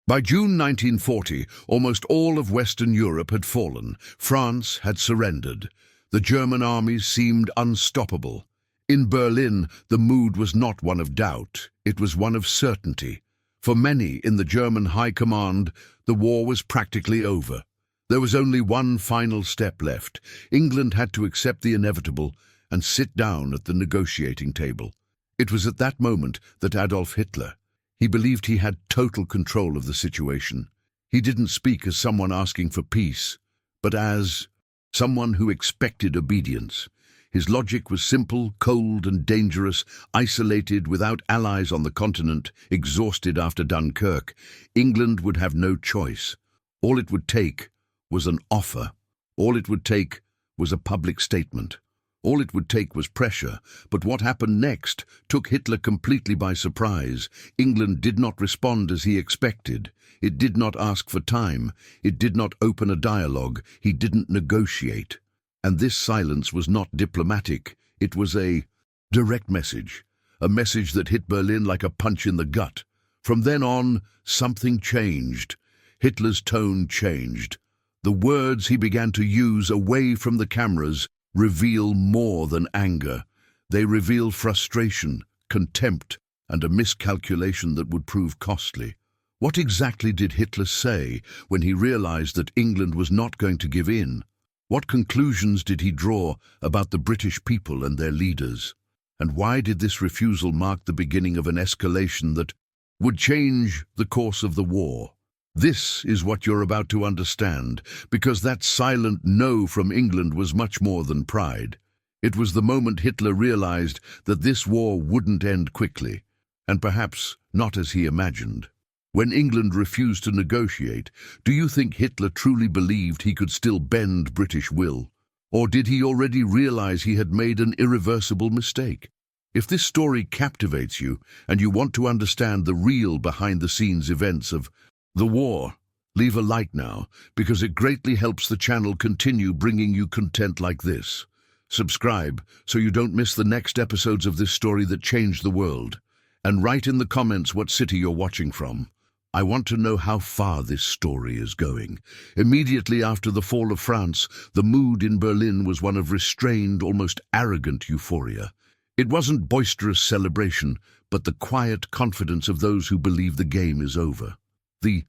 By June 1940, almost all of Western Europe had fallen. France had surrendered. The German armies seemed unstoppable. In Berlin, the mood was not one of doubt, it was one of certainty. For many in the German high command, the war was practically over. There was only one final step left. England had to accept the inevitable and sit down at the negotiating table. It was at that moment that Adolf Hitler, he believed he had total control of the situation. He didn't speak as someone asking for peace, but as someone who expected obedience. His logic was simple, cold and dangerous, isolated, without allies on the continent, exhausted after Dunkirk. England would have no choice. All it would take was an offer. All it would take was a public statement. All it would take was pressure, but what happened next took Hitler completely by surprise. England did not respond as he expected. It did not ask for time. It did not open a dialogue. He didn't negotiate. And this silence was not diplomatic. It was a direct message, a message that hit Berlin like a punch in the gut. From then on, something changed. Hitler's tone changed. The words he began to use away from the cameras reveal more than anger. They reveal frustration, contempt, and a miscalculation that would prove costly. What exactly did Hitler say when he realized that England was not going to give in? What conclusions did he draw about the British people and their leaders? And why did this refusal mark the beginning of an escalation that would change the course of the war? This is what you're about to understand, because that silent no from England was much more than pride. It was the moment Hitler realized that this war wouldn't end quickly, and perhaps not as he imagined. When England refused to negotiate, do you think Hitler truly believed he could still bend British will? Or did he already realize he had made an irreversible mistake? If this story captivates you, and you want to understand the real behind-the-scenes events of the war, leave a like now, because it greatly helps the channel continue bringing you content like this. Subscribe so you don't miss the next episodes of this story that changed the world. And write in the comments what city you're watching from. I want to know how far this story is going. Immediately after the fall of France, the mood in Berlin was one of restrained, almost arrogant euphoria. It wasn't boisterous celebration, but the quiet confidence of those who believe the game is over. The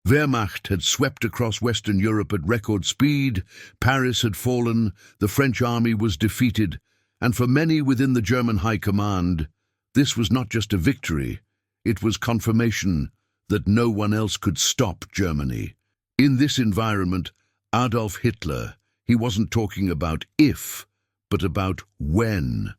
Wehrmacht had swept across Western Europe at record speed, Paris had fallen, the French army was defeated, and for many within the German high command, this was not just a victory, it was confirmation that no one else could stop Germany. In this environment, Adolf Hitler, he wasn't talking about if, but about when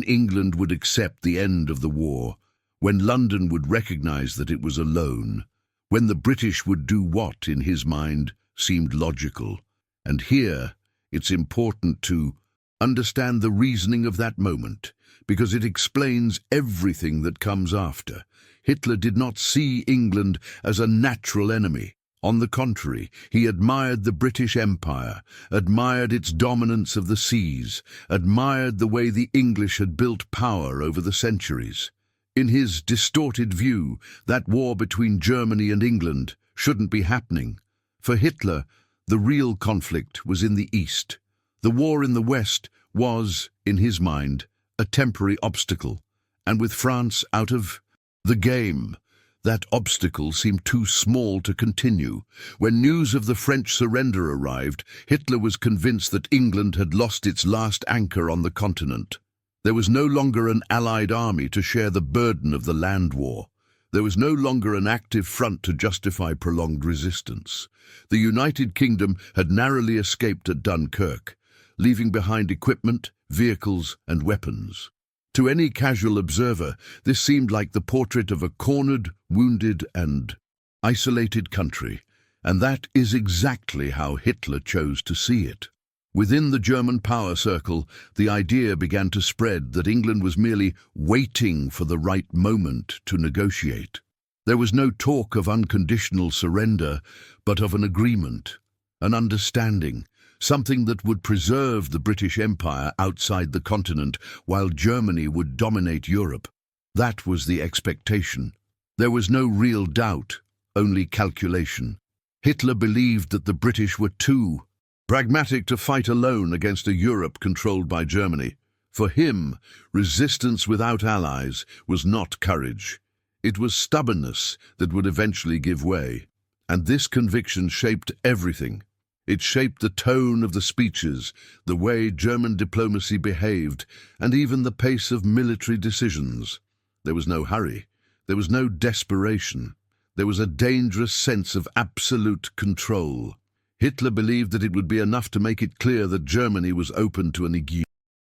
England would accept the end of the war, when London would recognize that it was alone, when the British would do what, in his mind, seemed logical. And here, it's important to understand the reasoning of that moment, because it explains everything that comes after. Hitler did not see England as a natural enemy. On the contrary, he admired the British Empire, admired its dominance of the seas, admired the way the English had built power over the centuries. In his distorted view, that war between Germany and England shouldn't be happening. For Hitler, the real conflict was in the East. The war in the West was, in his mind, a temporary obstacle, and with France out of the game, that obstacle seemed too small to continue. When news of the French surrender arrived, Hitler was convinced that England had lost its last anchor on the continent. There was no longer an allied army to share the burden of the land war. There was no longer an active front to justify prolonged resistance. The United Kingdom had narrowly escaped at Dunkirk, leaving behind equipment, vehicles, and weapons. To any casual observer, this seemed like the portrait of a cornered, wounded, and isolated country, and that is exactly how Hitler chose to see it. Within the German power circle, the idea began to spread that England was merely waiting for the right moment to negotiate. There was no talk of unconditional surrender, but of an agreement, an understanding, something that would preserve the British Empire outside the continent while Germany would dominate Europe. That was the expectation. There was no real doubt, only calculation. Hitler believed that the British were too pragmatic to fight alone against a Europe controlled by Germany. For him, resistance without allies was not courage. It was stubbornness that would eventually give way. And this conviction shaped everything. It shaped the tone of the speeches, the way German diplomacy behaved, and even the pace of military decisions. There was no hurry. There was no desperation. There was a dangerous sense of absolute control. Hitler believed that it would be enough to make it clear that Germany was open to an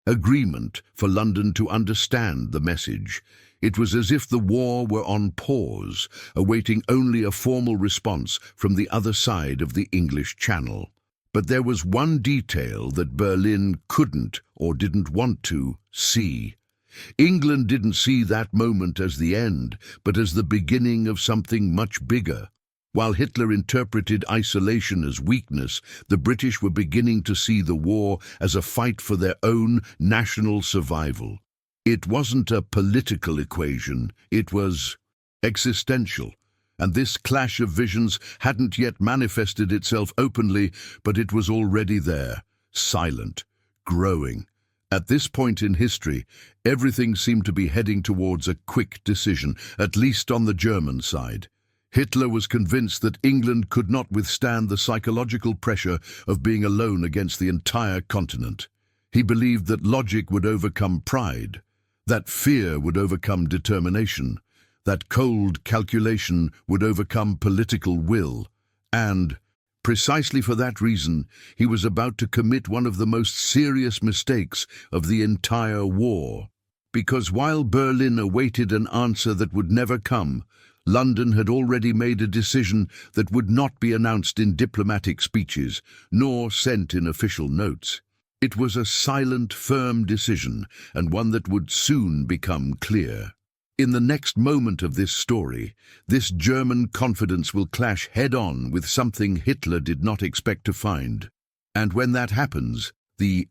agreement for London to understand the message. It was as if the war were on pause, awaiting only a formal response from the other side of the English Channel. But there was one detail that Berlin couldn't or didn't want to see. England didn't see that moment as the end, but as the beginning of something much bigger. While Hitler interpreted isolation as weakness, the British were beginning to see the war as a fight for their own national survival. It wasn't a political equation, it was existential. And this clash of visions hadn't yet manifested itself openly, but it was already there, silent, growing. At this point in history, everything seemed to be heading towards a quick decision, at least on the German side. Hitler was convinced that England could not withstand the psychological pressure of being alone against the entire continent. He believed that logic would overcome pride, that fear would overcome determination, that cold calculation would overcome political will, and, precisely for that reason, he was about to commit one of the most serious mistakes of the entire war. Because while Berlin awaited an answer that would never come, London had already made a decision that would not be announced in diplomatic speeches, nor sent in official notes. It was a silent, firm decision, and one that would soon become clear. In the next moment of this story, this German confidence will clash head-on with something Hitler did not expect to find. And when that happens, the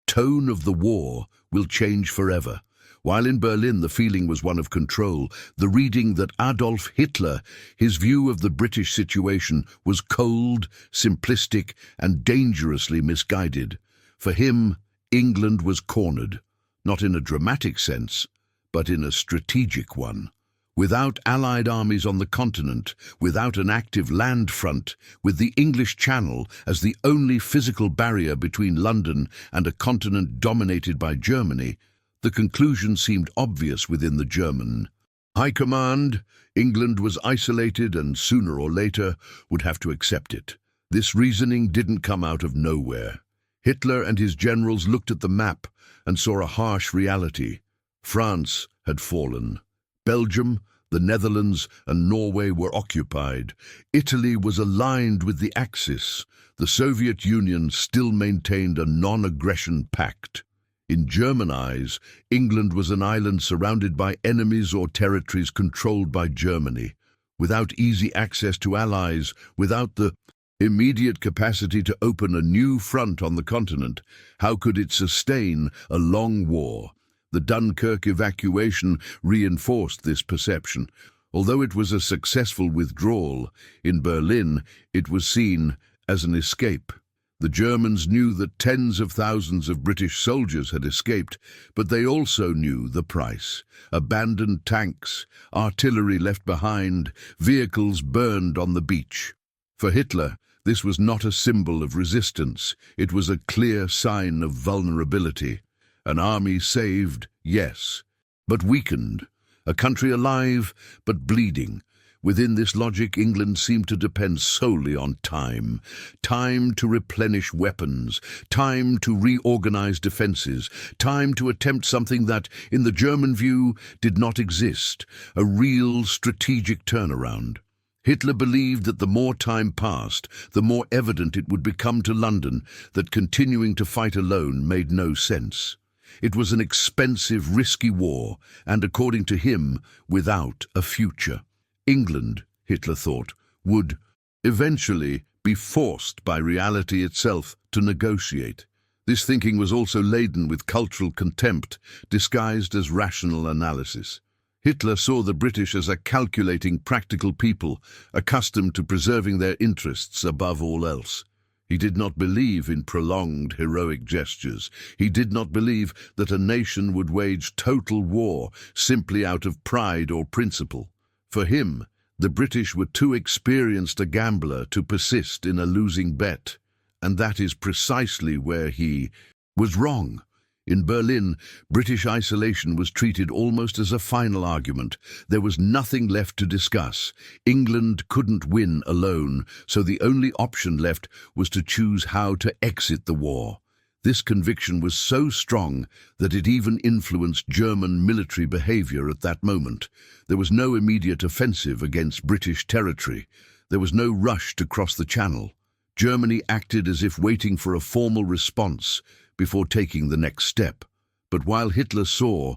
tone of the war will change forever. While in Berlin the feeling was one of control, the reading that Adolf Hitler, his view of the British situation, was cold, simplistic, and dangerously misguided. For him, England was cornered, not in a dramatic sense, but in a strategic one. Without Allied armies on the continent, without an active land front, with the English Channel as the only physical barrier between London and a continent dominated by Germany, the conclusion seemed obvious within the German High Command. England was isolated and sooner or later would have to accept it. This reasoning didn't come out of nowhere. Hitler and his generals looked at the map and saw a harsh reality. France had fallen. Belgium, the Netherlands, and Norway were occupied. Italy was aligned with the Axis. The Soviet Union still maintained a non-aggression pact. In German eyes, England was an island surrounded by enemies or territories controlled by Germany. Without easy access to allies, without the immediate capacity to open a new front on the continent, how could it sustain a long war? The Dunkirk evacuation reinforced this perception. Although it was a successful withdrawal, in Berlin it was seen as an escape. The Germans knew that tens of thousands of British soldiers had escaped, but they also knew the price. Abandoned tanks, artillery left behind, vehicles burned on the beach. For Hitler, this was not a symbol of resistance. It was a clear sign of vulnerability. An army saved, yes, but weakened. A country alive, but bleeding. Within this logic, England seemed to depend solely on time. Time to replenish weapons, time to reorganize defenses, time to attempt something that, in the German view, did not exist, a real strategic turnaround. Hitler believed that the more time passed, the more evident it would become to London that continuing to fight alone made no sense. It was an expensive, risky war, and according to him, without a future. England, Hitler thought, would eventually be forced by reality itself to negotiate. This thinking was also laden with cultural contempt, disguised as rational analysis. Hitler saw the British as a calculating, practical people, accustomed to preserving their interests above all else. He did not believe in prolonged, heroic gestures. He did not believe that a nation would wage total war simply out of pride or principle. For him, the British were too experienced a gambler to persist in a losing bet, and that is precisely where he was wrong. In Berlin, British isolation was treated almost as a final argument. There was nothing left to discuss. England couldn't win alone, so the only option left was to choose how to exit the war. This conviction was so strong that it even influenced German military behavior at that moment. There was no immediate offensive against British territory. There was no rush to cross the Channel. Germany acted as if waiting for a formal response before taking the next step. But while Hitler saw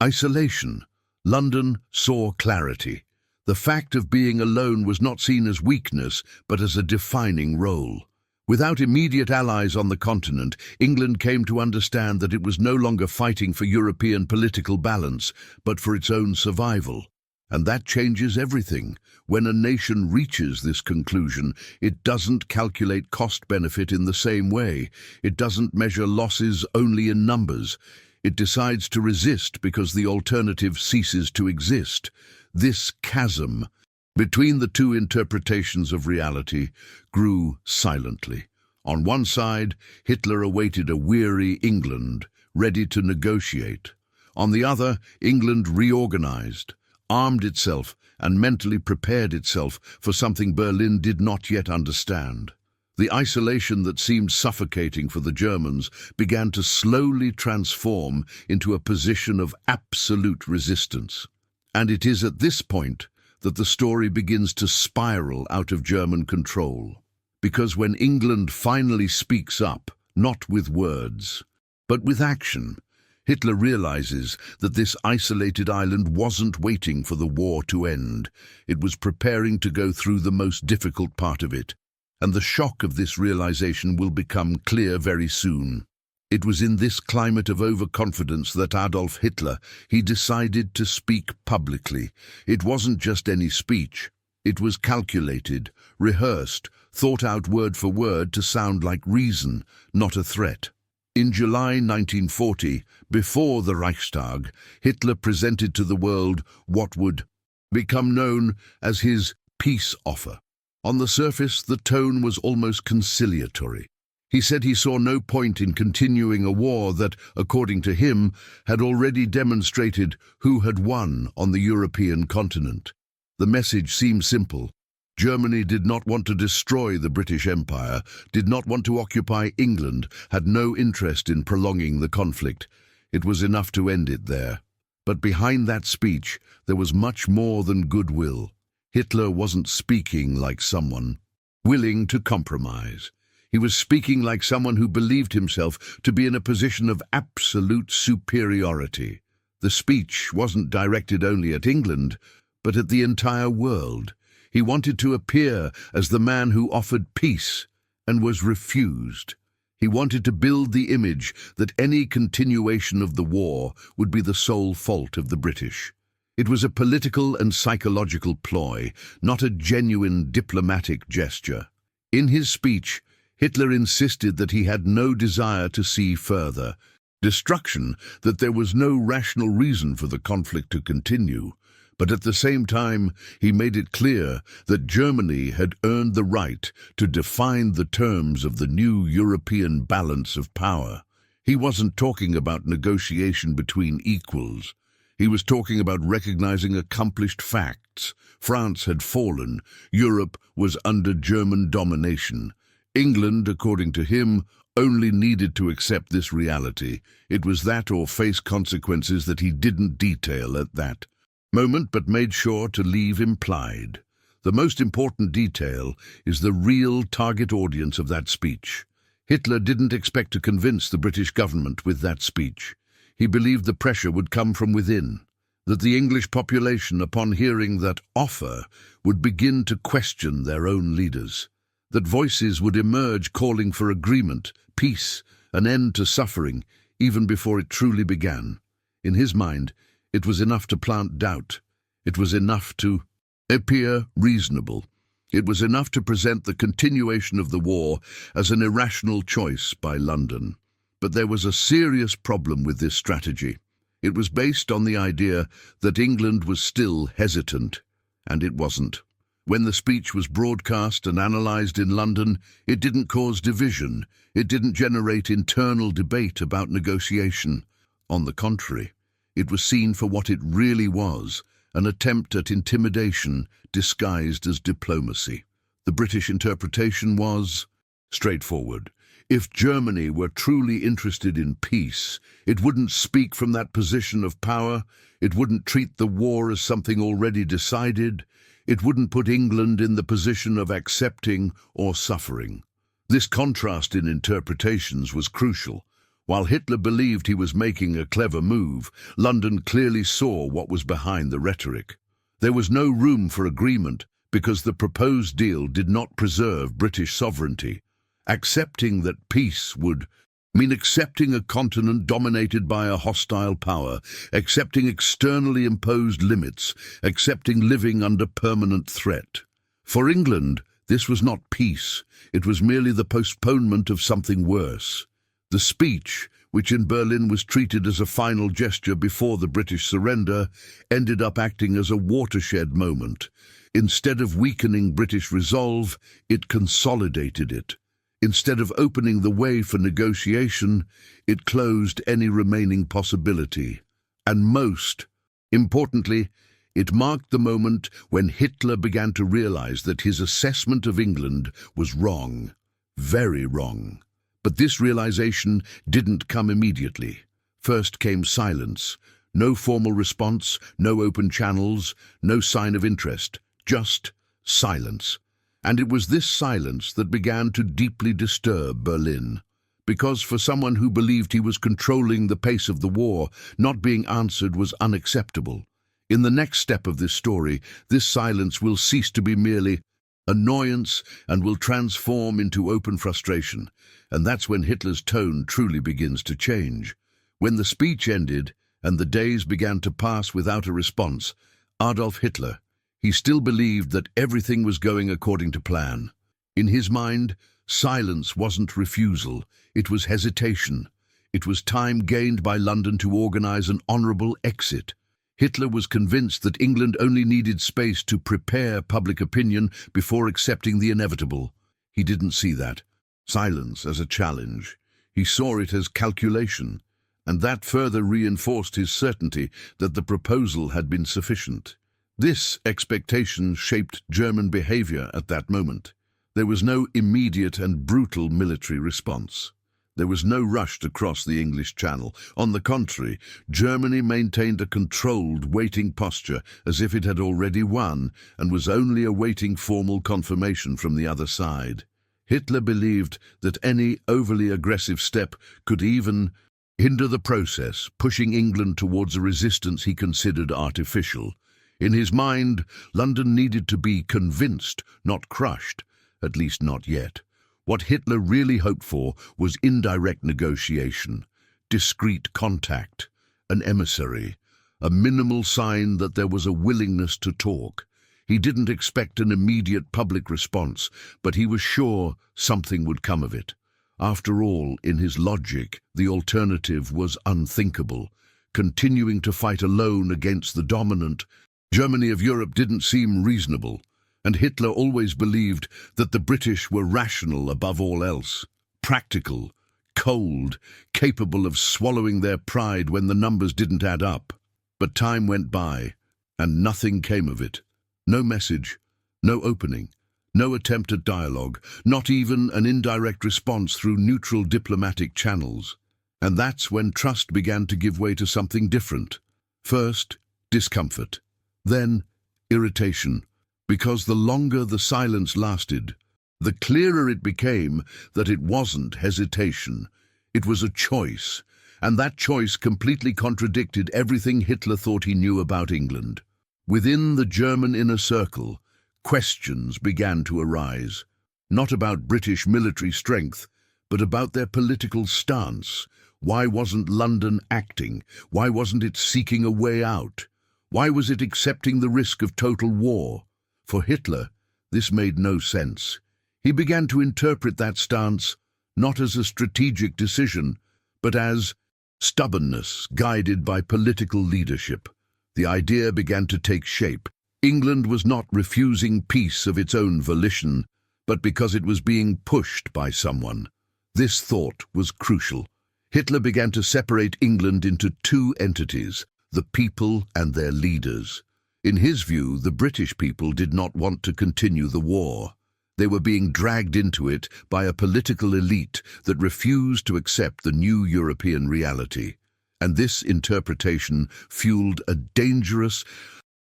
isolation, London saw clarity. The fact of being alone was not seen as weakness, but as a defining role. Without immediate allies on the continent, England came to understand that it was no longer fighting for European political balance, but for its own survival. And that changes everything. When a nation reaches this conclusion, it doesn't calculate cost-benefit in the same way. It doesn't measure losses only in numbers. It decides to resist because the alternative ceases to exist. This chasm between the two interpretations of reality grew silently. On one side, Hitler awaited a weary England, ready to negotiate. On the other, England reorganized, armed itself, and mentally prepared itself for something Berlin did not yet understand. The isolation that seemed suffocating for the Germans began to slowly transform into a position of absolute resistance. And it is at this point that the story begins to spiral out of German control. Because when England finally speaks up, not with words, but with action, Hitler realizes that this isolated island wasn't waiting for the war to end. It was preparing to go through the most difficult part of it, and the shock of this realization will become clear very soon. It was in this climate of overconfidence that Adolf Hitler, he decided to speak publicly. It wasn't just any speech. It was calculated, rehearsed, thought out word for word to sound like reason, not a threat. In July 1940, before the Reichstag, Hitler presented to the world what would become known as his peace offer. On the surface, the tone was almost conciliatory. He said he saw no point in continuing a war that, according to him, had already demonstrated who had won on the European continent. The message seemed simple. Germany did not want to destroy the British Empire, did not want to occupy England, had no interest in prolonging the conflict. It was enough to end it there. But behind that speech, there was much more than goodwill. Hitler wasn't speaking like someone willing to compromise. He was speaking like someone who believed himself to be in a position of absolute superiority. The speech wasn't directed only at England, but at the entire world. He wanted to appear as the man who offered peace and was refused. He wanted to build the image that any continuation of the war would be the sole fault of the British. It was a political and psychological ploy, not a genuine diplomatic gesture. In his speech, Hitler insisted that he had no desire to see further destruction, that there was no rational reason for the conflict to continue. But at the same time, he made it clear that Germany had earned the right to define the terms of the new European balance of power. He wasn't talking about negotiation between equals. He was talking about recognizing accomplished facts. France had fallen. Europe was under German domination. England, according to him, only needed to accept this reality. It was that or face consequences that he didn't detail at that moment, but made sure to leave implied. The most important detail is the real target audience of that speech. Hitler didn't expect to convince the British government with that speech. He believed the pressure would come from within, that the English population, upon hearing that offer, would begin to question their own leaders, that voices would emerge calling for agreement, peace, an end to suffering, even before it truly began. In his mind, It was enough to plant doubt. It was enough to appear reasonable. It was enough to present the continuation of the war as an irrational choice by London. But there was a serious problem with this strategy. It was based on the idea that England was still hesitant, and it wasn't. When the speech was broadcast and analysed in London, it didn't cause division. It didn't generate internal debate about negotiation. On the contrary, it was seen for what it really was, an attempt at intimidation disguised as diplomacy. The British interpretation was straightforward. If Germany were truly interested in peace, it wouldn't speak from that position of power, it wouldn't treat the war as something already decided, it wouldn't put England in the position of accepting or suffering. This contrast in interpretations was crucial. While Hitler believed he was making a clever move, London clearly saw what was behind the rhetoric. There was no room for agreement because the proposed deal did not preserve British sovereignty. Accepting that peace would mean accepting a continent dominated by a hostile power, accepting externally imposed limits, accepting living under permanent threat. For England, this was not peace. It was merely the postponement of something worse. The speech, which in Berlin was treated as a final gesture before the British surrender, ended up acting as a watershed moment. Instead of weakening British resolve, it consolidated it. Instead of opening the way for negotiation, it closed any remaining possibility. And most importantly, it marked the moment when Hitler began to realize that his assessment of England was wrong, very wrong. But this realization didn't come immediately. First came silence. No formal response, no open channels, no sign of interest, just silence. And it was this silence that began to deeply disturb Berlin. Because for someone who believed he was controlling the pace of the war, not being answered was unacceptable. In the next step of this story, this silence will cease to be merely annoyance and will transform into open frustration. And that's when Hitler's tone truly begins to change. When the speech ended and the days began to pass without a response, Adolf Hitler, he still believed that everything was going according to plan. In his mind, silence wasn't refusal, it was hesitation. It was time gained by London to organize an honorable exit. Hitler was convinced that England only needed space to prepare public opinion before accepting the inevitable. He didn't see that silence as a challenge. He saw it as calculation, and that further reinforced his certainty that the proposal had been sufficient. This expectation shaped German behavior at that moment. There was no immediate and brutal military response. There was no rush to cross the English Channel. On the contrary, Germany maintained a controlled, waiting posture as if it had already won and was only awaiting formal confirmation from the other side. Hitler believed that any overly aggressive step could even hinder the process, pushing England towards a resistance he considered artificial. In his mind, London needed to be convinced, not crushed, at least not yet. What Hitler really hoped for was indirect negotiation, discreet contact, an emissary, a minimal sign that there was a willingness to talk. He didn't expect an immediate public response, but he was sure something would come of it. After all, in his logic, the alternative was unthinkable. Continuing to fight alone against the dominant Germany of Europe didn't seem reasonable, and Hitler always believed that the British were rational above all else, practical, cold, capable of swallowing their pride when the numbers didn't add up. But time went by, and nothing came of it. No message, no opening, no attempt at dialogue, not even an indirect response through neutral diplomatic channels. And that's when trust began to give way to something different. First, discomfort. Then, irritation, because the longer the silence lasted, the clearer it became that it wasn't hesitation. It was a choice, and that choice completely contradicted everything Hitler thought he knew about England. Within the German inner circle, questions began to arise, not about British military strength, but about their political stance. Why wasn't London acting? Why wasn't it seeking a way out? Why was it accepting the risk of total war? For Hitler, this made no sense. He began to interpret that stance not as a strategic decision, but as stubbornness guided by political leadership. The idea began to take shape. England was not refusing peace of its own volition, but because it was being pushed by someone. This thought was crucial. Hitler began to separate England into two entities, the people and their leaders. In his view, the British people did not want to continue the war. They were being dragged into it by a political elite that refused to accept the new European reality. And this interpretation fueled a dangerous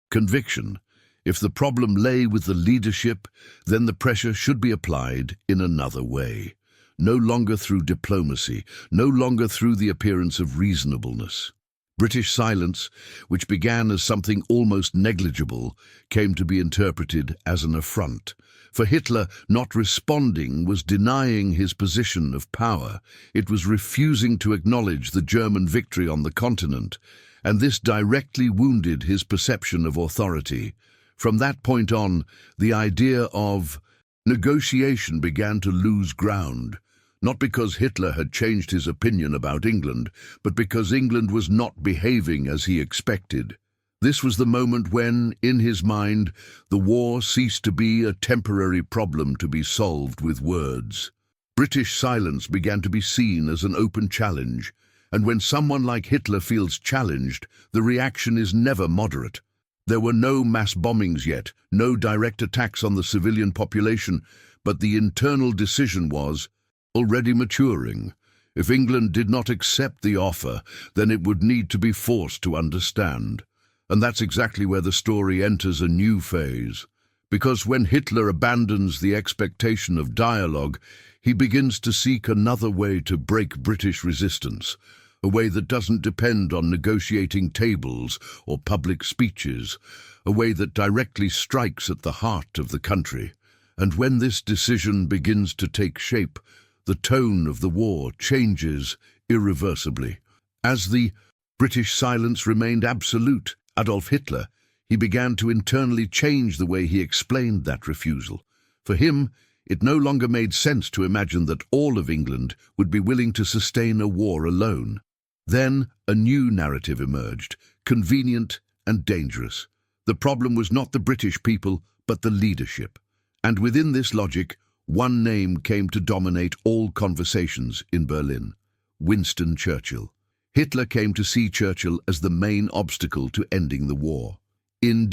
conviction. If the problem lay with the leadership, then the pressure should be applied in another way. No longer through diplomacy, no longer through the appearance of reasonableness. British silence, which began as something almost negligible, came to be interpreted as an affront. For Hitler, not responding was denying his position of power. It was refusing to acknowledge the German victory on the continent, and this directly wounded his perception of authority. From that point on, the idea of negotiation began to lose ground, not because Hitler had changed his opinion about England, but because England was not behaving as he expected. This was the moment when, in his mind, the war ceased to be a temporary problem to be solved with words. British silence began to be seen as an open challenge, and when someone like Hitler feels challenged, the reaction is never moderate. There were no mass bombings yet, no direct attacks on the civilian population, but the internal decision was already maturing. If England did not accept the offer, then it would need to be forced to understand. And that's exactly where the story enters a new phase. Because when Hitler abandons the expectation of dialogue, he begins to seek another way to break British resistance, a way that doesn't depend on negotiating tables or public speeches, a way that directly strikes at the heart of the country. And when this decision begins to take shape, the tone of the war changes irreversibly. As the British silence remained absolute, Adolf Hitler, he began to internally change the way he explained that refusal. For him, it no longer made sense to imagine that all of England would be willing to sustain a war alone. Then a new narrative emerged, convenient and dangerous. The problem was not the British people, but the leadership. And within this logic, one name came to dominate all conversations in Berlin: Winston Churchill. Hitler came to see Churchill as the main obstacle to ending the war. In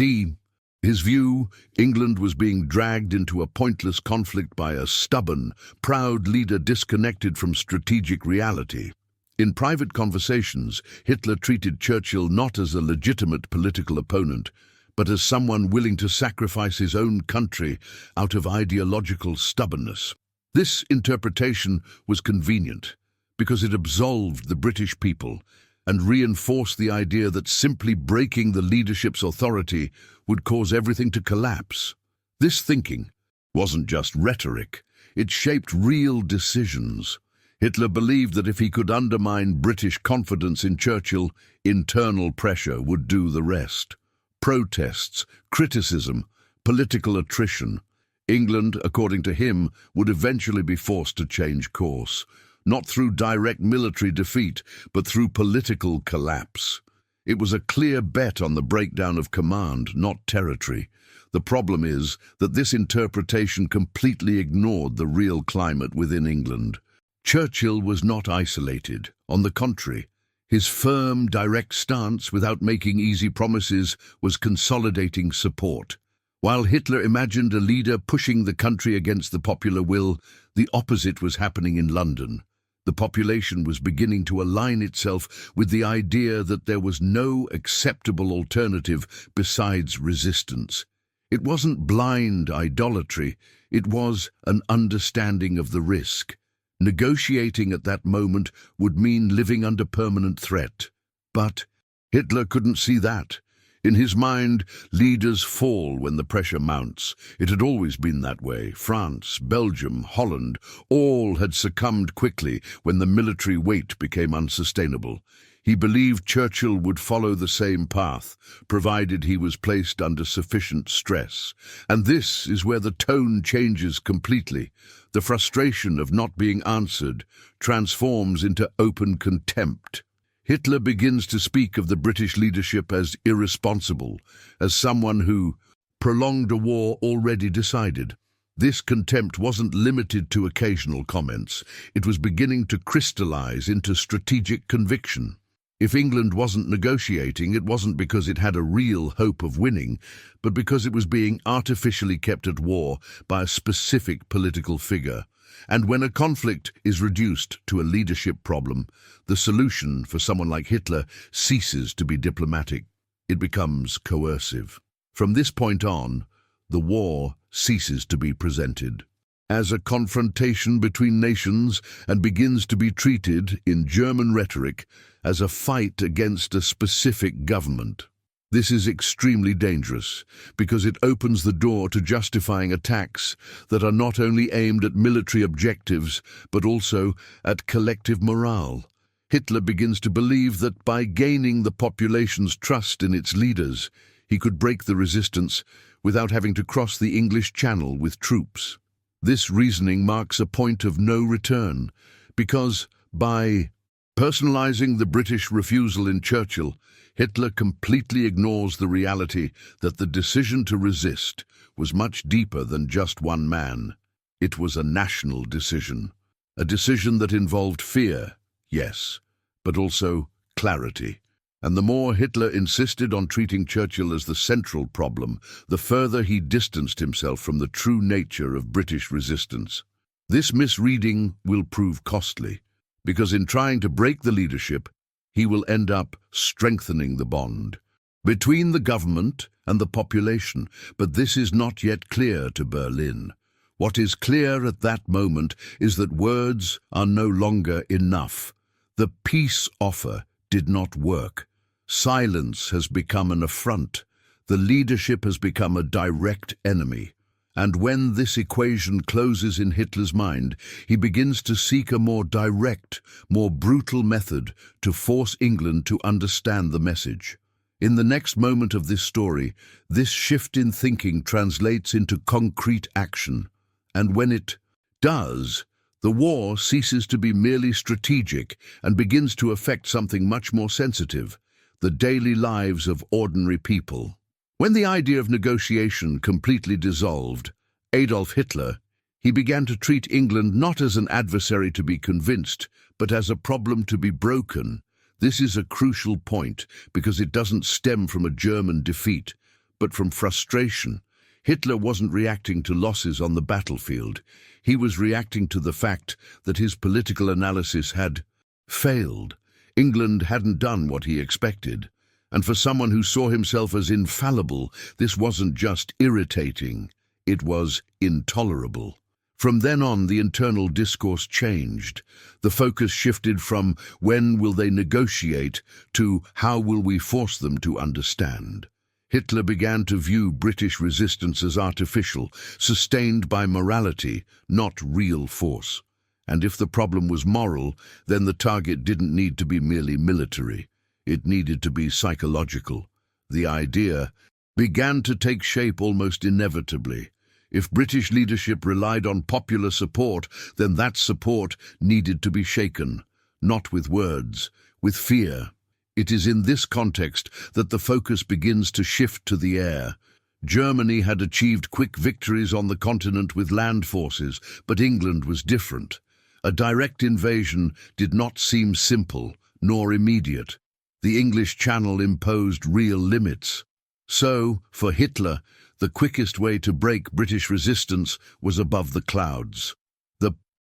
his view, England was being dragged into a pointless conflict by a stubborn, proud leader disconnected from strategic reality. In private conversations, Hitler treated Churchill not as a legitimate political opponent, but as someone willing to sacrifice his own country out of ideological stubbornness. This interpretation was convenient because it absolved the British people and reinforced the idea that simply breaking the leadership's authority would cause everything to collapse. This thinking wasn't just rhetoric, it shaped real decisions. Hitler believed that if he could undermine British confidence in Churchill, internal pressure would do the rest. Protests, criticism, political attrition. England, according to him, would eventually be forced to change course, not through direct military defeat, but through political collapse. It was a clear bet on the breakdown of command, not territory. The problem is that this interpretation completely ignored the real climate within England. Churchill was not isolated. On the contrary, his firm, direct stance, without making easy promises, was consolidating support. While Hitler imagined a leader pushing the country against the popular will, the opposite was happening in London. The population was beginning to align itself with the idea that there was no acceptable alternative besides resistance. It wasn't blind idolatry, it was an understanding of the risk. Negotiating at that moment would mean living under permanent threat. But Hitler couldn't see that. In his mind, leaders fall when the pressure mounts. It had always been that way. France, Belgium, Holland, all had succumbed quickly when the military weight became unsustainable. He believed Churchill would follow the same path, provided he was placed under sufficient stress. And this is where the tone changes completely. The frustration of not being answered transforms into open contempt. Hitler begins to speak of the British leadership as irresponsible, as someone who prolonged a war already decided. This contempt wasn't limited to occasional comments. It was beginning to crystallize into strategic conviction. If England wasn't negotiating, it wasn't because it had a real hope of winning, but because it was being artificially kept at war by a specific political figure. And when a conflict is reduced to a leadership problem, the solution for someone like Hitler ceases to be diplomatic. It becomes coercive. From this point on, the war ceases to be presented as a confrontation between nations and begins to be treated, in German rhetoric, as a fight against a specific government. This is extremely dangerous because it opens the door to justifying attacks that are not only aimed at military objectives but also at collective morale. Hitler begins to believe that by gaining the population's trust in its leaders, he could break the resistance without having to cross the English Channel with troops. This reasoning marks a point of no return, because by personalizing the British refusal in Churchill, Hitler completely ignores the reality that the decision to resist was much deeper than just one man. It was a national decision, a decision that involved fear, yes, but also clarity. And the more Hitler insisted on treating Churchill as the central problem, the further he distanced himself from the true nature of British resistance. This misreading will prove costly, because in trying to break the leadership, he will end up strengthening the bond between the government and the population. But this is not yet clear to Berlin. What is clear at that moment is that words are no longer enough. The peace offer did not work. Silence has become an affront. The leadership has become a direct enemy. And when this equation closes in Hitler's mind, he begins to seek a more direct, more brutal method to force England to understand the message. In the next moment of this story, this shift in thinking translates into concrete action. And when it does, the war ceases to be merely strategic and begins to affect something much more sensitive: the daily lives of ordinary people. When the idea of negotiation completely dissolved, Adolf Hitler, he began to treat England not as an adversary to be convinced, but as a problem to be broken. This is a crucial point because it doesn't stem from a German defeat, but from frustration. Hitler wasn't reacting to losses on the battlefield. He was reacting to the fact that his political analysis had failed. England hadn't done what he expected. And for someone who saw himself as infallible, this wasn't just irritating, it was intolerable. From then on, the internal discourse changed. The focus shifted from when will they negotiate to how will we force them to understand. Hitler began to view British resistance as artificial, sustained by morality, not real force. And if the problem was moral, then the target didn't need to be merely military. It needed to be psychological. The idea began to take shape almost inevitably. If British leadership relied on popular support, then that support needed to be shaken, not with words, with fear. It is in this context that the focus begins to shift to the air. Germany had achieved quick victories on the continent with land forces, but England was different. A direct invasion did not seem simple, nor immediate. The English Channel imposed real limits. So, for Hitler, the quickest way to break British resistance was above the clouds. The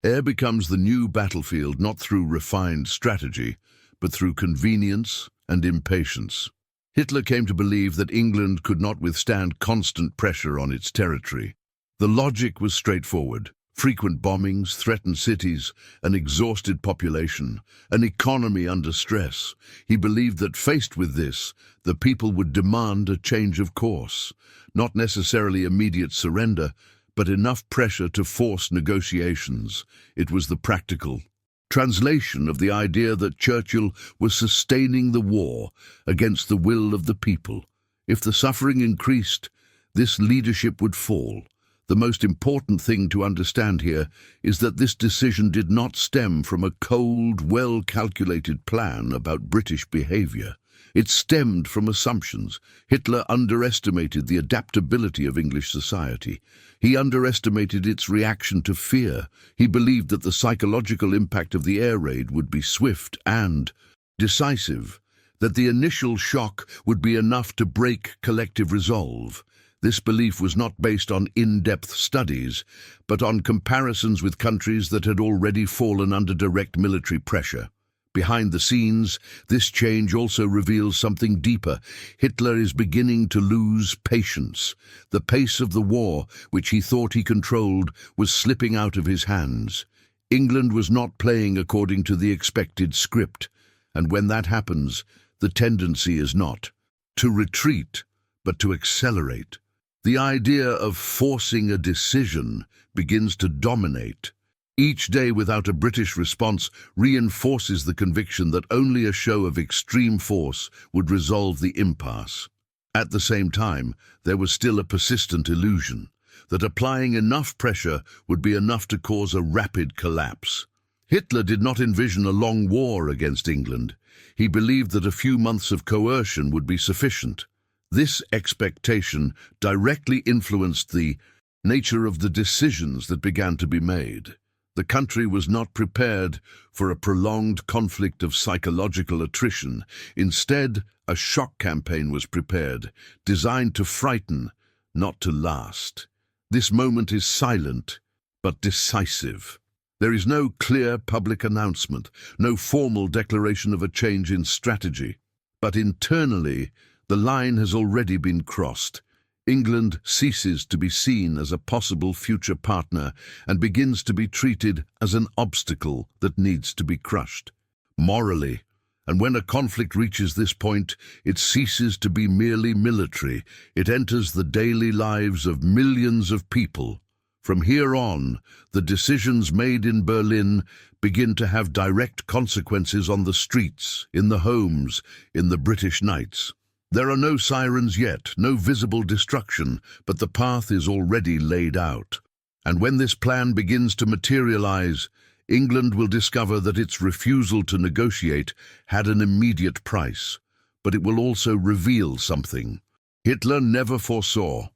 air becomes the new battlefield, not through refined strategy, but through convenience and impatience. Hitler came to believe that England could not withstand constant pressure on its territory. The logic was straightforward. Frequent bombings threatened cities, an exhausted population, an economy under stress. He believed that faced with this, the people would demand a change of course, not necessarily immediate surrender, but enough pressure to force negotiations. It was the practical translation of the idea that Churchill was sustaining the war against the will of the people. If the suffering increased, this leadership would fall. The most important thing to understand here is that this decision did not stem from a cold, well-calculated plan about British behavior. It stemmed from assumptions. Hitler underestimated the adaptability of English society. He underestimated its reaction to fear. He believed that the psychological impact of the air raid would be swift and decisive, that the initial shock would be enough to break collective resolve. This belief was not based on in-depth studies, but on comparisons with countries that had already fallen under direct military pressure. Behind the scenes, this change also reveals something deeper. Hitler is beginning to lose patience. The pace of the war, which he thought he controlled, was slipping out of his hands. England was not playing according to the expected script, and when that happens, the tendency is not to retreat, but to accelerate. The idea of forcing a decision begins to dominate. Each day without a British response reinforces the conviction that only a show of extreme force would resolve the impasse. At the same time, there was still a persistent illusion that applying enough pressure would be enough to cause a rapid collapse. Hitler did not envision a long war against England. He believed that a few months of coercion would be sufficient. This expectation directly influenced the nature of the decisions that began to be made. The country was not prepared for a prolonged conflict of psychological attrition. Instead, a shock campaign was prepared, designed to frighten, not to last. This moment is silent, but decisive. There is no clear public announcement, no formal declaration of a change in strategy. But internally, the line has already been crossed. England ceases to be seen as a possible future partner and begins to be treated as an obstacle that needs to be crushed. Morally, and when a conflict reaches this point, it ceases to be merely military. It enters the daily lives of millions of people. From here on, the decisions made in Berlin begin to have direct consequences on the streets, in the homes, in the British Knights. There are no sirens yet, no visible destruction, but the path is already laid out. And when this plan begins to materialize, England will discover that its refusal to negotiate had an immediate price. But it will also reveal something Hitler never foresaw.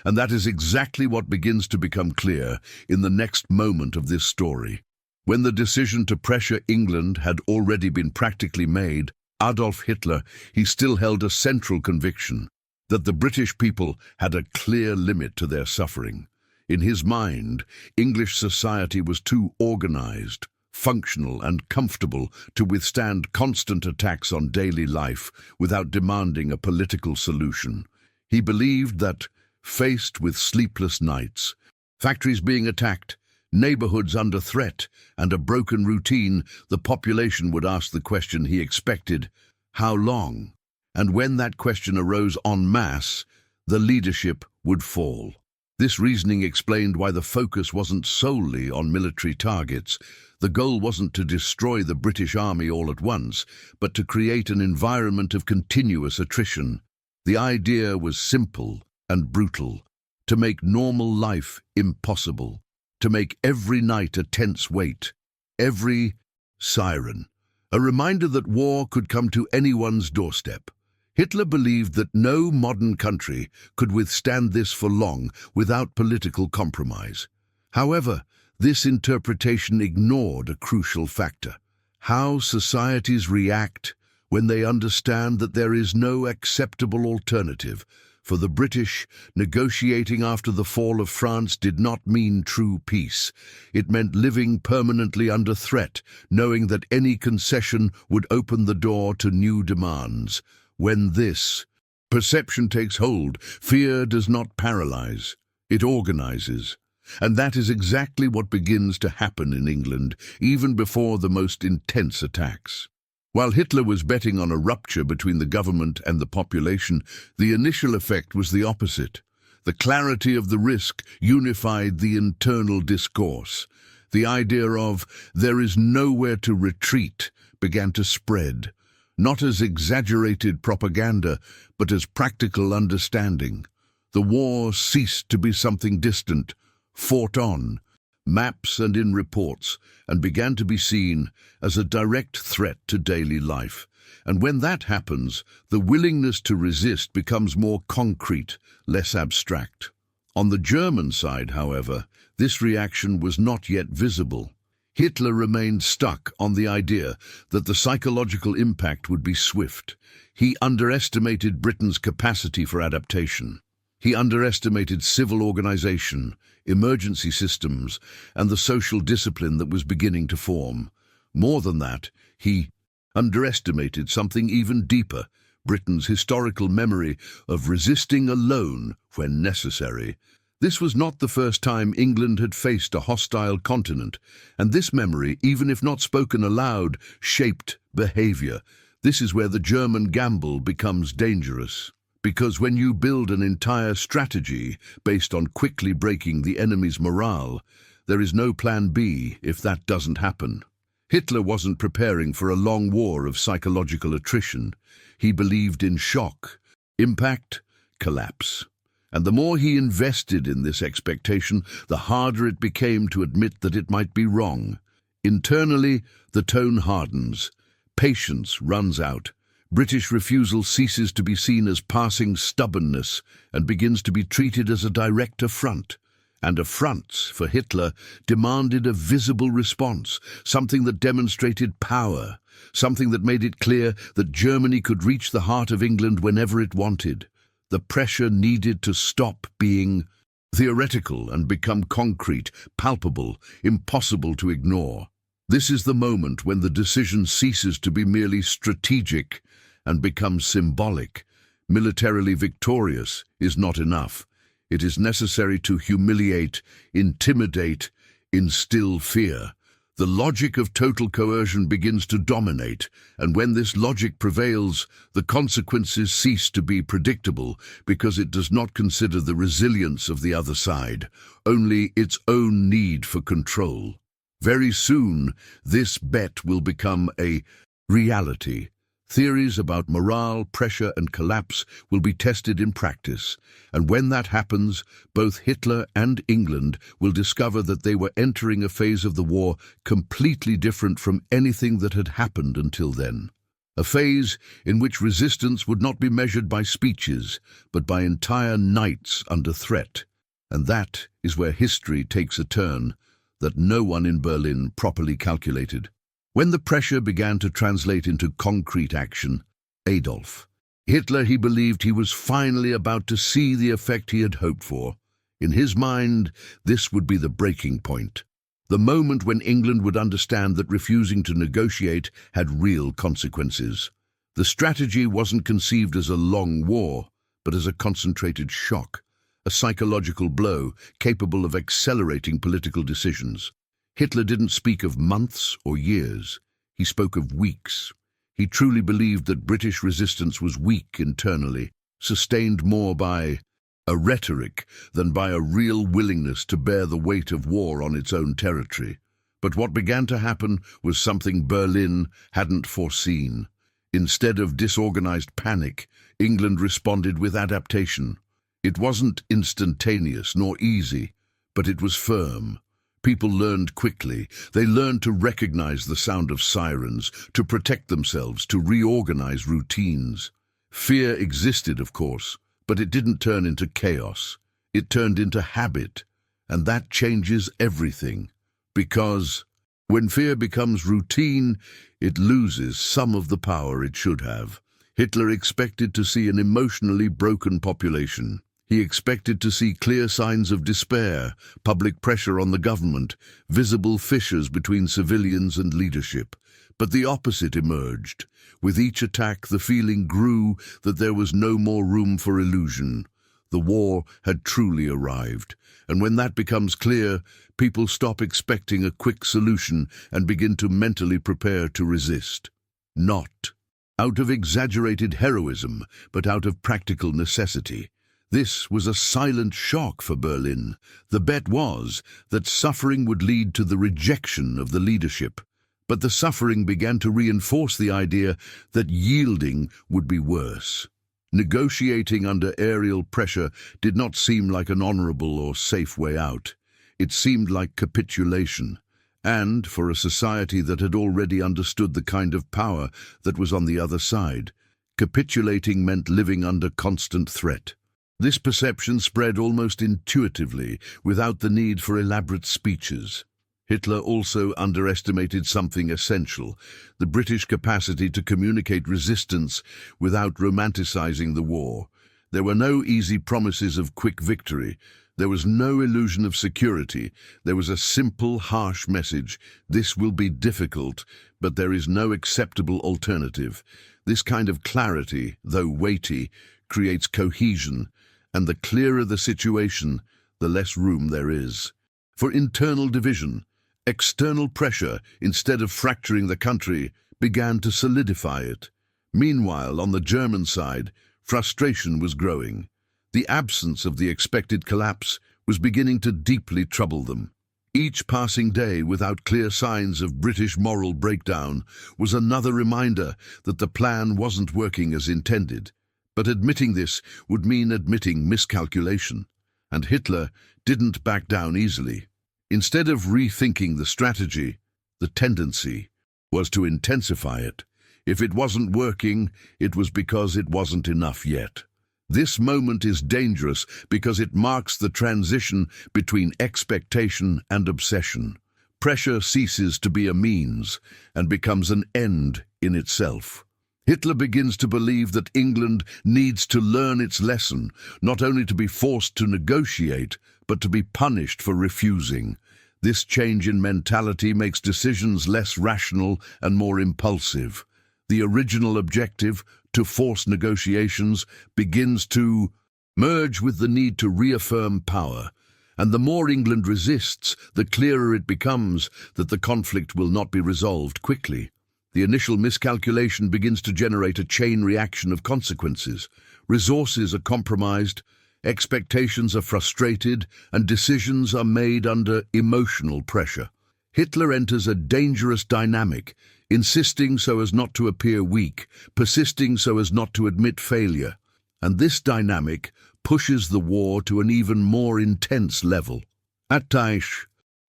And that is exactly what begins to become clear in the next moment of this story. When the decision to pressure England had already been practically made, Adolf Hitler, he still held a central conviction that the British people had a clear limit to their suffering. In his mind, English society was too organized, functional and comfortable to withstand constant attacks on daily life without demanding a political solution. He believed that, faced with sleepless nights, factories being attacked, neighborhoods under threat, and a broken routine, the population would ask the question he expected: how long? And when that question arose en masse, the leadership would fall. This reasoning explained why the focus wasn't solely on military targets. The goal wasn't to destroy the British Army all at once, but to create an environment of continuous attrition. The idea was simple and brutal: to make normal life impossible, to make every night a tense wait, every siren a reminder that war could come to anyone's doorstep. Hitler believed that no modern country could withstand this for long without political compromise. However, this interpretation ignored a crucial factor: how societies react when they understand that there is no acceptable alternative. For the British, negotiating after the fall of France did not mean true peace. It meant living permanently under threat, knowing that any concession would open the door to new demands. When this perception takes hold, fear does not paralyze, it organizes. And that is exactly what begins to happen in England, even before the most intense attacks. While Hitler was betting on a rupture between the government and the population, the initial effect was the opposite. The clarity of the risk unified the internal discourse. The idea of "there is nowhere to retreat" began to spread, not as exaggerated propaganda, but as practical understanding. The war ceased to be something distant, fought on, maps and in reports, and began to be seen as a direct threat to daily life. And when that happens, the willingness to resist becomes more concrete, less abstract. On the German side, however, this reaction was not yet visible. Hitler remained stuck on the idea that the psychological impact would be swift. He underestimated Britain's capacity for adaptation. He underestimated civil organization, emergency systems, and the social discipline that was beginning to form. More than that, he underestimated something even deeper: Britain's historical memory of resisting alone when necessary. This was not the first time England had faced a hostile continent, and this memory, even if not spoken aloud, shaped behavior. This is where the German gamble becomes dangerous. Because when you build an entire strategy based on quickly breaking the enemy's morale, there is no plan B if that doesn't happen. Hitler wasn't preparing for a long war of psychological attrition. He believed in shock, impact, collapse. And the more he invested in this expectation, the harder it became to admit that it might be wrong. Internally, the tone hardens. Patience runs out. British refusal ceases to be seen as passing stubbornness and begins to be treated as a direct affront. And affronts, for Hitler, demanded a visible response, something that demonstrated power, something that made it clear that Germany could reach the heart of England whenever it wanted. The pressure needed to stop being theoretical and become concrete, palpable, impossible to ignore. This is the moment when the decision ceases to be merely strategic and becomes symbolic. Militarily victorious is not enough. It is necessary to humiliate, intimidate, instill fear. The logic of total coercion begins to dominate, and when this logic prevails, the consequences cease to be predictable because it does not consider the resilience of the other side, only its own need for control. Very soon, this bet will become a reality. Theories about morale, pressure, and collapse will be tested in practice, and when that happens, both Hitler and England will discover that they were entering a phase of the war completely different from anything that had happened until then. A phase in which resistance would not be measured by speeches, but by entire nights under threat. And that is where history takes a turn that no one in Berlin properly calculated. When the pressure began to translate into concrete action, Adolf Hitler, he believed he was finally about to see the effect he had hoped for. In his mind, this would be the breaking point, the moment when England would understand that refusing to negotiate had real consequences. The strategy wasn't conceived as a long war, but as a concentrated shock, a psychological blow capable of accelerating political decisions. Hitler didn't speak of months or years. He spoke of weeks. He truly believed that British resistance was weak internally, sustained more by a rhetoric than by a real willingness to bear the weight of war on its own territory. But what began to happen was something Berlin hadn't foreseen. Instead of disorganized panic, England responded with adaptation. It wasn't instantaneous nor easy, but it was firm. People learned quickly. They learned to recognize the sound of sirens, to protect themselves, to reorganize routines. Fear existed, of course, but it didn't turn into chaos. It turned into habit, and that changes everything. Because when fear becomes routine, it loses some of the power it should have. Hitler expected to see an emotionally broken population. He expected to see clear signs of despair, public pressure on the government, visible fissures between civilians and leadership. But the opposite emerged. With each attack, the feeling grew that there was no more room for illusion. The war had truly arrived, and when that becomes clear, people stop expecting a quick solution and begin to mentally prepare to resist. Not out of exaggerated heroism, but out of practical necessity. This was a silent shock for Berlin. The bet was that suffering would lead to the rejection of the leadership. But the suffering began to reinforce the idea that yielding would be worse. Negotiating under aerial pressure did not seem like an honorable or safe way out. It seemed like capitulation. And, for a society that had already understood the kind of power that was on the other side, capitulating meant living under constant threat. This perception spread almost intuitively, without the need for elaborate speeches. Hitler also underestimated something essential: the British capacity to communicate resistance without romanticizing the war. There were no easy promises of quick victory. There was no illusion of security. There was a simple, harsh message: this will be difficult, but there is no acceptable alternative. This kind of clarity, though weighty, creates cohesion, and the clearer the situation, the less room there is for internal division. External pressure, instead of fracturing the country, began to solidify it. Meanwhile, on the German side, frustration was growing. The absence of the expected collapse was beginning to deeply trouble them. Each passing day without clear signs of British moral breakdown was another reminder that the plan wasn't working as intended. But admitting this would mean admitting miscalculation. And Hitler didn't back down easily. Instead of rethinking the strategy, the tendency was to intensify it. If it wasn't working, it was because it wasn't enough yet. This moment is dangerous because it marks the transition between expectation and obsession. Pressure ceases to be a means and becomes an end in itself. Hitler begins to believe that England needs to learn its lesson, not only to be forced to negotiate, but to be punished for refusing. This change in mentality makes decisions less rational and more impulsive. The original objective, to force negotiations, begins to merge with the need to reaffirm power. And the more England resists, the clearer it becomes that the conflict will not be resolved quickly. The initial miscalculation begins to generate a chain reaction of consequences. Resources are compromised, expectations are frustrated, and decisions are made under emotional pressure. Hitler enters a dangerous dynamic, insisting so as not to appear weak, persisting so as not to admit failure. And this dynamic pushes the war to an even more intense level. At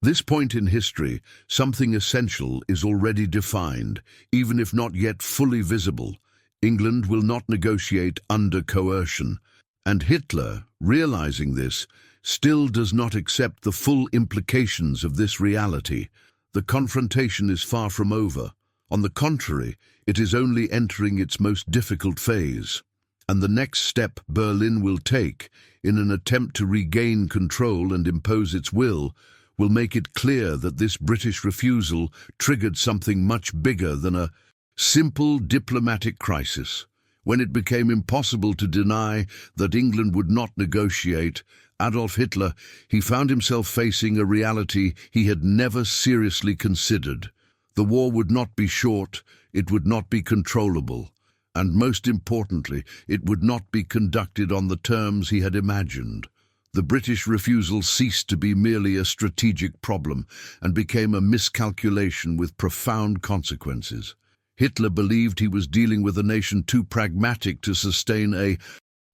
this point in history, something essential is already defined, even if not yet fully visible. England will not negotiate under coercion. And Hitler, realizing this, still does not accept the full implications of this reality. The confrontation is far from over. On the contrary, it is only entering its most difficult phase. And the next step Berlin will take, in an attempt to regain control and impose its will make it clear that this British refusal triggered something much bigger than a simple diplomatic crisis. When it became impossible to deny that England would not negotiate, Adolf Hitler, he found himself facing a reality he had never seriously considered. The war would not be short, it would not be controllable, and most importantly, it would not be conducted on the terms he had imagined. The British refusal ceased to be merely a strategic problem and became a miscalculation with profound consequences. Hitler believed he was dealing with a nation too pragmatic to sustain a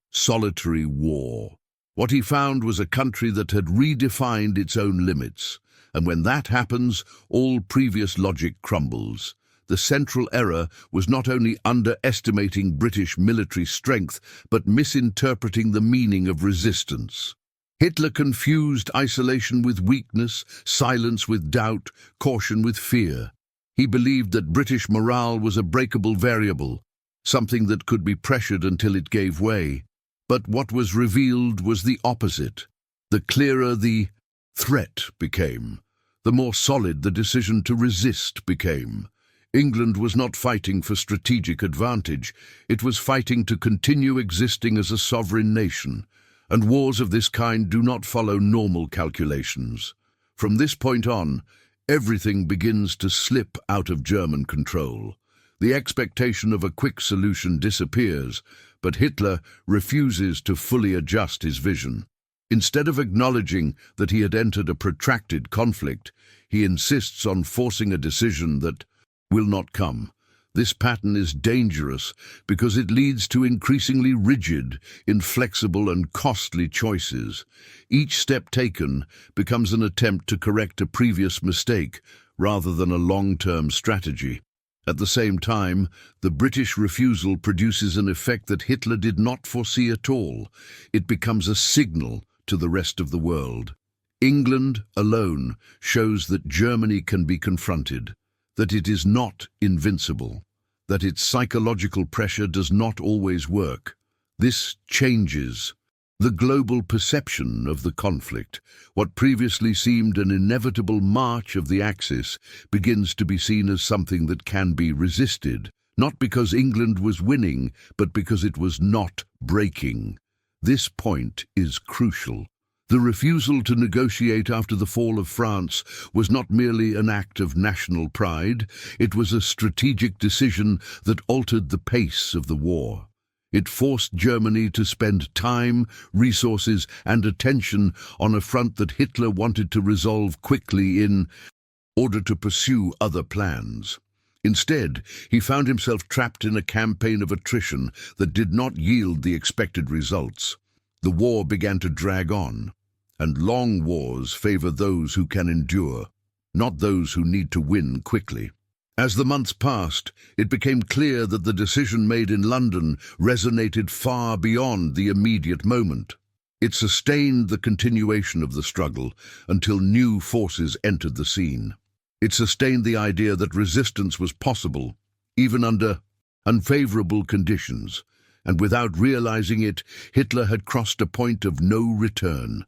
solitary war. What he found was a country that had redefined its own limits, and when that happens, all previous logic crumbles. The central error was not only underestimating British military strength, but misinterpreting the meaning of resistance. Hitler confused isolation with weakness, silence with doubt, caution with fear. He believed that British morale was a breakable variable, something that could be pressured until it gave way. But what was revealed was the opposite. The clearer the threat became, the more solid the decision to resist became. England was not fighting for strategic advantage, it was fighting to continue existing as a sovereign nation, And wars of this kind do not follow normal calculations. From this point on, everything begins to slip out of German control. The expectation of a quick solution disappears, but Hitler refuses to fully adjust his vision. Instead of acknowledging that he had entered a protracted conflict, he insists on forcing a decision that will not come. This pattern is dangerous because it leads to increasingly rigid, inflexible and costly choices. Each step taken becomes an attempt to correct a previous mistake rather than a long-term strategy. At the same time, the British refusal produces an effect that Hitler did not foresee at all. It becomes a signal to the rest of the world. England alone shows that Germany can be confronted, that it is not invincible, that its psychological pressure does not always work. This changes the global perception of the conflict. What previously seemed an inevitable march of the Axis begins to be seen as something that can be resisted, not because England was winning, but because it was not breaking. This point is crucial. The refusal to negotiate after the fall of France was not merely an act of national pride, it was a strategic decision that altered the pace of the war. It forced Germany to spend time, resources, and attention on a front that Hitler wanted to resolve quickly in order to pursue other plans. Instead, he found himself trapped in a campaign of attrition that did not yield the expected results. The war began to drag on, and long wars favor those who can endure, not those who need to win quickly. As the months passed, it became clear that the decision made in London resonated far beyond the immediate moment. It sustained the continuation of the struggle until new forces entered the scene. It sustained the idea that resistance was possible, even under unfavorable conditions, and without realizing it, Hitler had crossed a point of no return.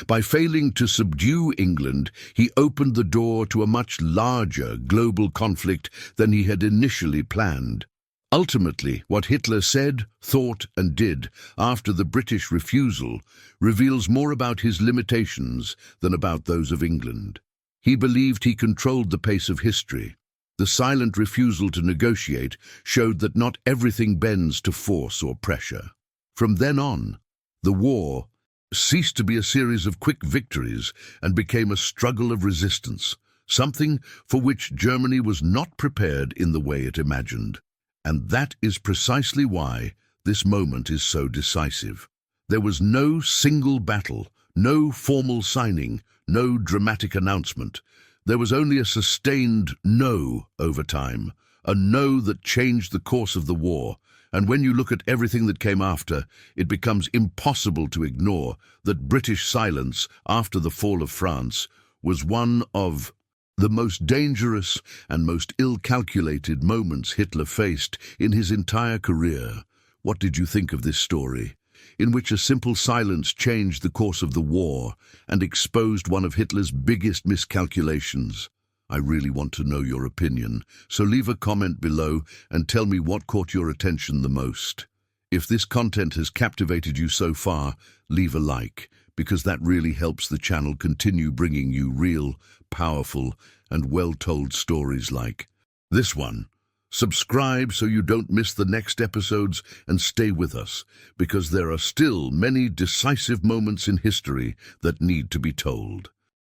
By failing to subdue England, he opened the door to a much larger global conflict than he had initially planned. Ultimately, what Hitler said, thought, and did after the British refusal reveals more about his limitations than about those of England. He believed he controlled the pace of history. The silent refusal to negotiate showed that not everything bends to force or pressure. From then on, the war ceased to be a series of quick victories and became a struggle of resistance, something for which Germany was not prepared in the way it imagined. And that is precisely why this moment is so decisive. There was no single battle, no formal signing, no dramatic announcement. There was only a sustained no over time, a no that changed the course of the war. And when you look at everything that came after, it becomes impossible to ignore that British silence after the fall of France was one of the most dangerous and most ill-calculated moments Hitler faced in his entire career. What did you think of this story, in which a simple silence changed the course of the war and exposed one of Hitler's biggest miscalculations? I really want to know your opinion, so leave a comment below and tell me what caught your attention the most. If this content has captivated you so far, leave a like, because that really helps the channel continue bringing you real, powerful, and well-told stories like this one. Subscribe so you don't miss the next episodes, and stay with us, because there are still many decisive moments in history that need to be told.